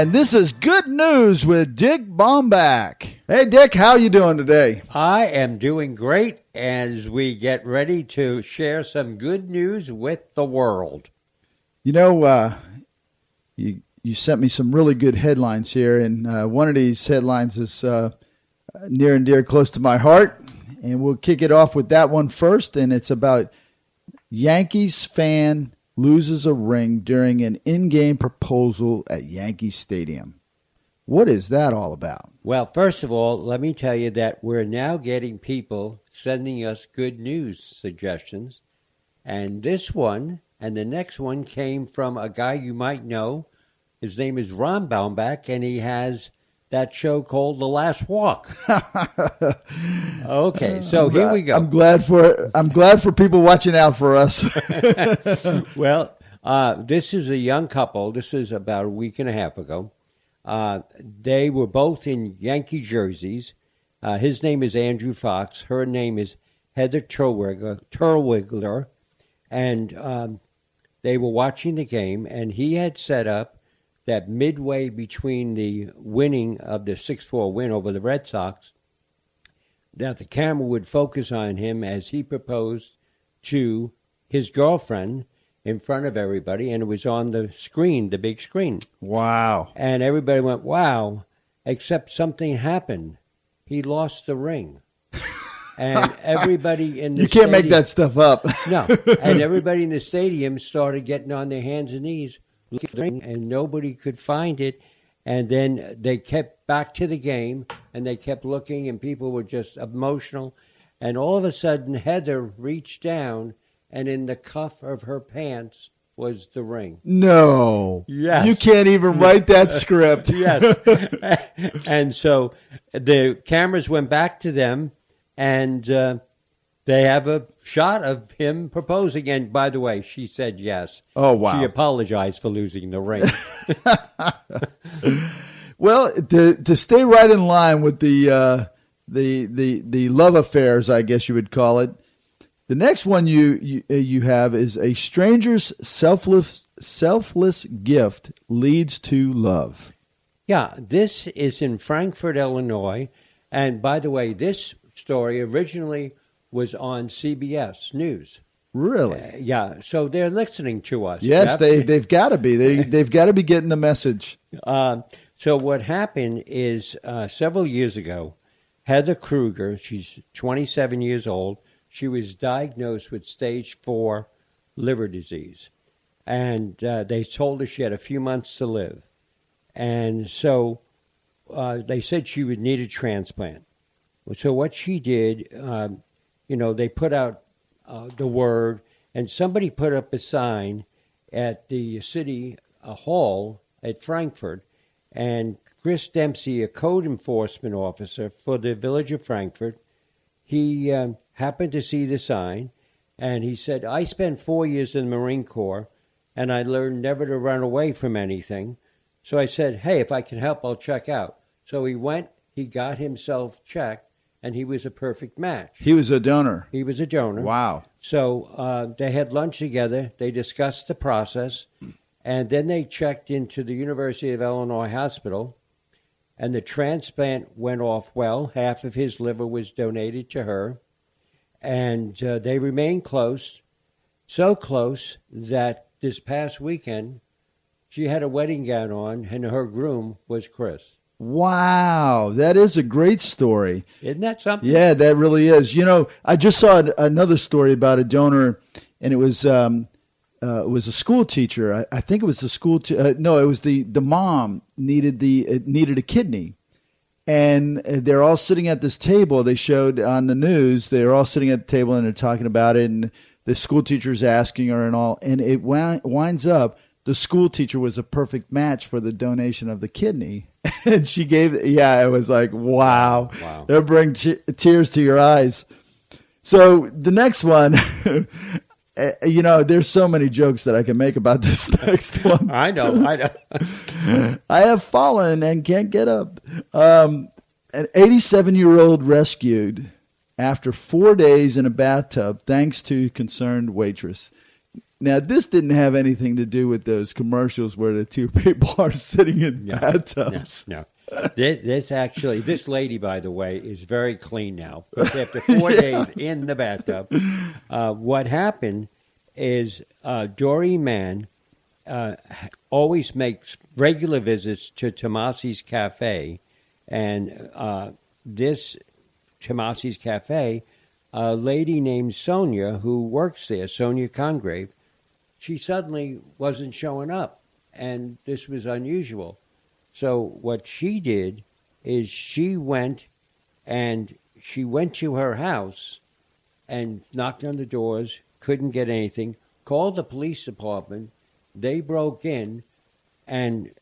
And this is Good News with Dick Baumbach. Hey, Dick, how you doing today? I am doing great as we get ready to share some good news with the world. You know, you sent me some really good headlines here, and one of these headlines is near and dear close to my heart, and we'll kick it off with that one first, and it's about Yankees fan loses a ring during an in-game proposal at Yankee Stadium. What is that all about? Well, first of all, let me tell you that we're now getting people sending us good news suggestions. And this one and the next one came from a guy you might know. His name is Ron Baumbach, and he has that show called The Last Walk. Okay, so here we go. I'm glad for people watching out for us. Well, this is a young couple. This is about a week and a half ago. They were both in Yankee jerseys. His name is Andrew Fox. Her name is Heather Terwilliger. And they were watching the game, and he had set up that midway between the winning of the 6-4 win over the Red Sox, that the camera would focus on him as he proposed to his girlfriend in front of everybody, and it was on the screen, the big screen. Wow. And everybody went, wow, except something happened. He lost the ring. And everybody in the You can't make that stuff up. No. And everybody in the stadium started getting on their hands and knees, and nobody could find it. And then they kept back to the game, and they kept looking, and people were just emotional. And all of a sudden, Heather reached down, and in the cuff of her pants was the ring. No. Yes. You can't even write that script. Yes. And so the cameras went back to them, and they have a shot of him proposing. And by the way, she said yes. Oh, wow. She apologized for losing the ring. Well, to stay right in line with the love affairs, I guess you would call it, the next one you have is a stranger's selfless gift leads to love. Yeah, this is in Frankfort, Illinois. And by the way, this story originally was on CBS News. Really? Yeah, so they're listening to us. Yes, Jeff. they've got to be. They've got to be getting the message. So what happened is several years ago, Heather Kruger, she's 27 years old, she was diagnosed with stage 4 liver disease. And they told her she had a few months to live. And so they said she would need a transplant. So what she did, they put out the word, and somebody put up a sign at the city hall at Frankfurt, and Chris Dempsey, a code enforcement officer for the village of Frankfurt, he happened to see the sign, and he said, I spent 4 years in the Marine Corps, and I learned never to run away from anything. So I said, hey, if I can help, I'll check out. So he went, he got himself checked, and he was a perfect match. He was a donor. He was a donor. Wow. So they had lunch together. They discussed the process. And then they checked into the University of Illinois Hospital. And the transplant went off well. Half of his liver was donated to her. And they remained close. So close that this past weekend, she had a wedding gown on, and her groom was Chris. Wow, that is a great story. Isn't that something? Yeah, that really is. You know, I just saw another story about a donor, and it was a school teacher. I think it was the school. No, it was the mom needed a kidney, and they're all sitting at this table. They showed on the news. They're all sitting at the table and they're talking about it, and the school teacher's asking her and all, and it winds up. The school teacher was a perfect match for the donation of the kidney. And she gave, it was like, wow. It'll bring tears to your eyes. So the next one, there's so many jokes that I can make about this next one. I know. I have fallen and can't get up. An 87-year-old rescued after 4 days in a bathtub thanks to concerned waitress. Now, this didn't have anything to do with those commercials where the two people are sitting in bathtubs. No. This lady, by the way, is very clean now. Because after 4 days in the bathtub, what happened is Doreen Mann always makes regular visits to Tomasi's Cafe. And this Tomasi's Cafe, a lady named Sonia who works there, Sonia Congrave, she suddenly wasn't showing up. And this was unusual. So what she did is she went to her house and knocked on the doors, couldn't get anything, called the police department. They broke in, and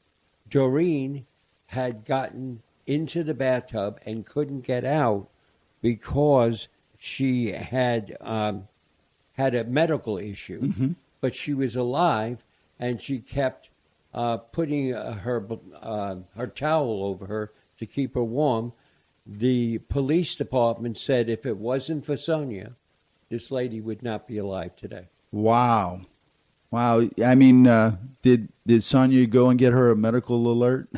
Doreen had gotten into the bathtub and couldn't get out because she had had a medical issue. Mm-hmm. But she was alive, and she kept putting her towel over her to keep her warm. The police department said if it wasn't for Sonia, this lady would not be alive today. Wow. I mean, did Sonia go and get her a medical alert?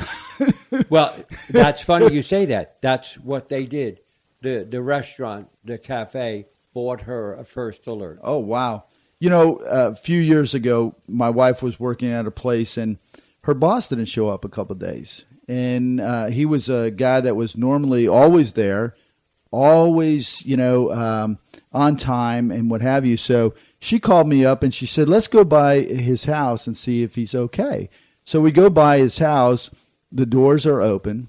Well, that's funny you say that. That's what they did. The restaurant, the cafe, bought her a first alert. Oh, wow. You know, a few years ago, my wife was working at a place, and her boss didn't show up a couple of days. And he was a guy that was normally always there, always, on time and what have you. So she called me up, and she said, let's go by his house and see if he's okay. So we go by his house. The doors are open.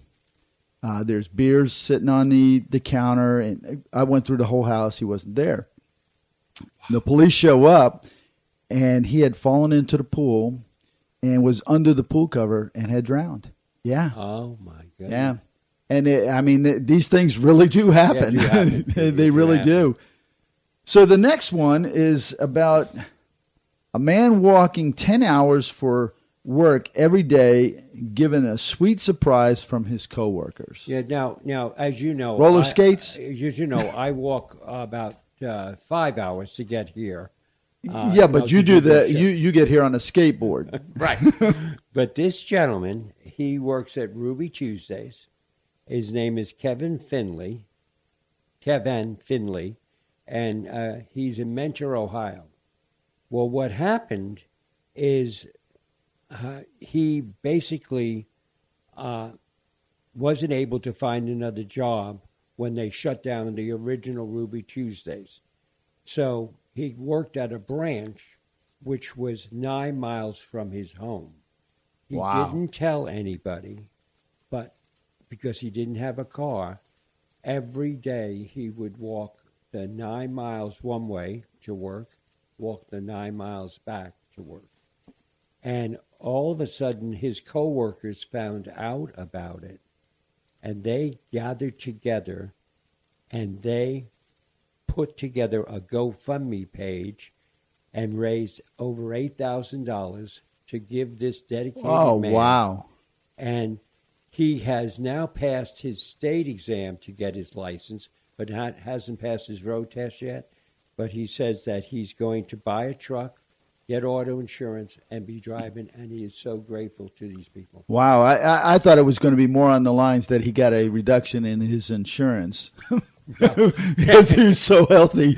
There's beers sitting on the counter. And I went through the whole house. He wasn't there. The police show up, and he had fallen into the pool and was under the pool cover and had drowned. Yeah. Oh, my goodness. Yeah. And, these things really do happen. Yeah, do happen. They really do. So the next one is about a man walking 10 hours for work every day, given a sweet surprise from his coworkers. Yeah. Now, as you know, roller skates. As you know, I walk about 5 hours to get here. Yeah, but you do that. You get here on a skateboard, right? But this gentleman, he works at Ruby Tuesdays. His name is Kevin Finley, and he's in Mentor, Ohio. Well, what happened is he basically wasn't able to find another job when they shut down the original Ruby Tuesdays. So he worked at a branch which was 9 miles from his home. He didn't tell anybody, but because he didn't have a car, every day he would walk the 9 miles one way to work, walk the 9 miles back to work. And all of a sudden, his coworkers found out about it, and they gathered together, and they put together a GoFundMe page and raised over $8,000 to give this dedicated man. Oh, wow. And he has now passed his state exam to get his license, but hasn't passed his road test yet. But he says that he's going to buy a truck, get auto insurance, and be driving, and he is so grateful to these people. Wow, I thought it was going to be more on the lines that he got a reduction in his insurance because he was so healthy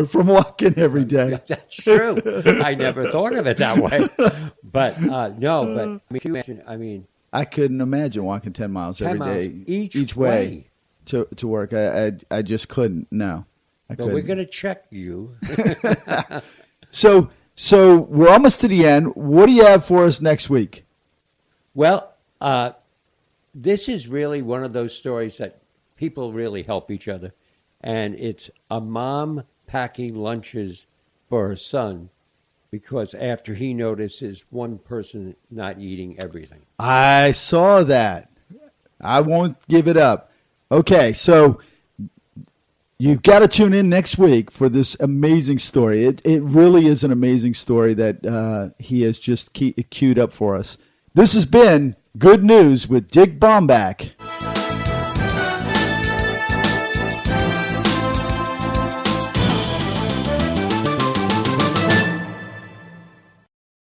from walking every day. That's true. I never thought of it that way. But no, but I couldn't imagine walking 10 miles every day each way to work. I just couldn't. No, I couldn't. But we're going to check you. So we're almost to the end. What do you have for us next week? Well, this is really one of those stories that people really help each other. And it's a mom packing lunches for her son because after he notices one person not eating everything. I saw that. I won't give it up. Okay, so you've got to tune in next week for this amazing story. It really is an amazing story that he has just queued up for us. This has been Good News with Dick Baumbach.